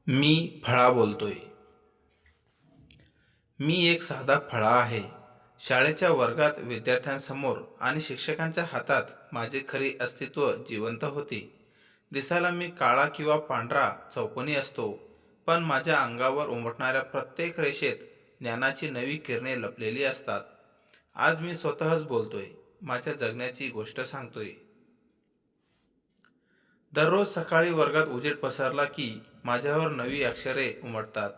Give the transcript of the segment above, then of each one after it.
मी फळा बोलतोय. मी एक साधा फळा आहे. शाळेच्या वर्गात विद्यार्थ्यांसमोर आणि शिक्षकांच्या हातात माझे खरे अस्तित्व जिवंत होते. दिसायला मी काळा किंवा पांढरा चौकोनी असतो, पण माझ्या अंगावर उमटणाऱ्या प्रत्येक रेषेत ज्ञानाची नवी किरणे लपलेली असतात. आज मी स्वतःच बोलतोय, माझ्या जगण्याची गोष्ट सांगतोय. दररोज सकाळी वर्गात उजेड पसरला की माझ्यावर नवी अक्षरे उमटतात.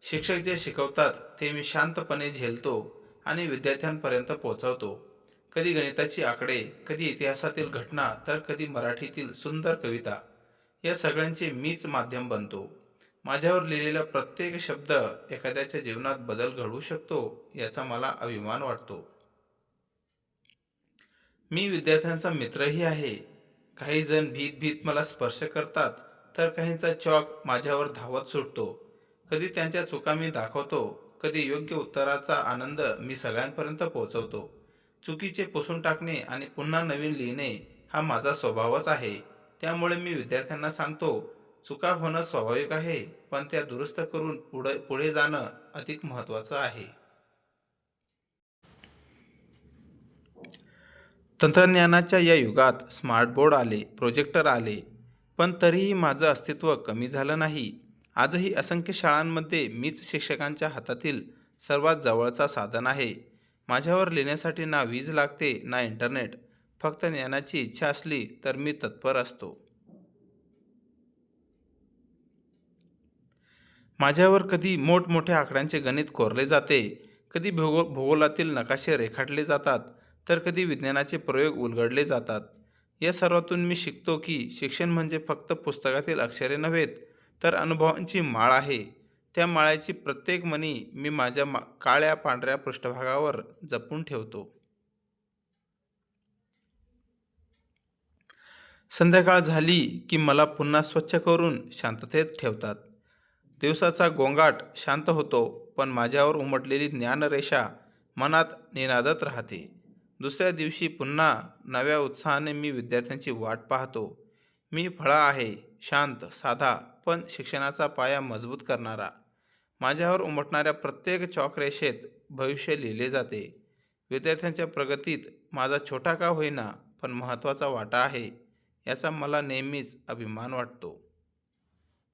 शिक्षक जे शिकवतात ते मी शांतपणे झेलतो आणि विद्यार्थ्यांपर्यंत पोहोचवतो. कधी गणिताची आकडे, कधी इतिहासातील घटना, तर कधी मराठीतील सुंदर कविता. या सगळ्यांचे मीच माध्यम बनतो. माझ्यावर लिहिलेला प्रत्येक शब्द एखाद्याच्या जीवनात बदल घडवू शकतो, याचा मला अभिमान वाटतो. मी विद्यार्थ्यांचा मित्रही आहे. काही जण भीत भीत मला स्पर्श करतात, तर काहींचा चॉक माझ्यावर धावत सुटतो. कधी त्यांच्या चुका मी दाखवतो, कधी योग्य उत्तराचा आनंद मी सगळ्यांपर्यंत पोहोचवतो. चुकीचे पुसून टाकणे आणि पुन्हा नवीन लिहिणे हा माझा स्वभावच आहे. त्यामुळे मी विद्यार्थ्यांना सांगतो, चुका होणं स्वाभाविक आहे, पण त्या दुरुस्त करून पुढे पुढे जाणं अधिक महत्त्वाचं आहे. तंत्रज्ञानाच्या या युगात स्मार्टबोर्ड आले, प्रोजेक्टर आले, पण तरीही माझं अस्तित्व कमी झालं नाही. आजही असंख्य शाळांमध्ये मीच शिक्षकांच्या हातातील सर्वात जवळचा साधन आहे. माझ्यावर लिहिण्यासाठी ना वीज लागते ना इंटरनेट. फक्त ज्ञानाची इच्छा असली तर मी तत्पर असतो. माझ्यावर कधी मोठमोठ्या आकड्यांचे गणित कोरले जाते, कधी भूगोलातील नकाशे रेखाटले जातात, तर कधी विज्ञानाचे प्रयोग उलगडले जातात. या सर्वातून मी शिकतो की शिक्षण म्हणजे फक्त पुस्तकातील अक्षरे नव्हेत, तर अनुभवांची माळ आहे. त्या माळ्याची प्रत्येक मणी मी माझ्या काळ्या पांढऱ्या पृष्ठभागावर जपून ठेवतो. संध्याकाळ झाली की मला पुन्हा स्वच्छ करून शांततेत ठेवतात. दिवसाचा गोंगाट शांत होतो, पण माझ्यावर उमटलेली ज्ञानरेषा मनात निनादत राहते. दुसऱ्या दिवशी पुन्हा नव्या उत्साहाने मी विद्यार्थ्यांची वाट पाहतो. मी फळा आहे, शांत, साधा, पण शिक्षणाचा पाया मजबूत करणारा. माझ्यावर उमटणाऱ्या प्रत्येक चॉकरेषेत भविष्य लिहिले जाते. विद्यार्थ्यांच्या प्रगतीत माझा छोटा का होईना, पण महत्त्वाचा वाटा आहे, याचा मला नेहमीच अभिमान वाटतो.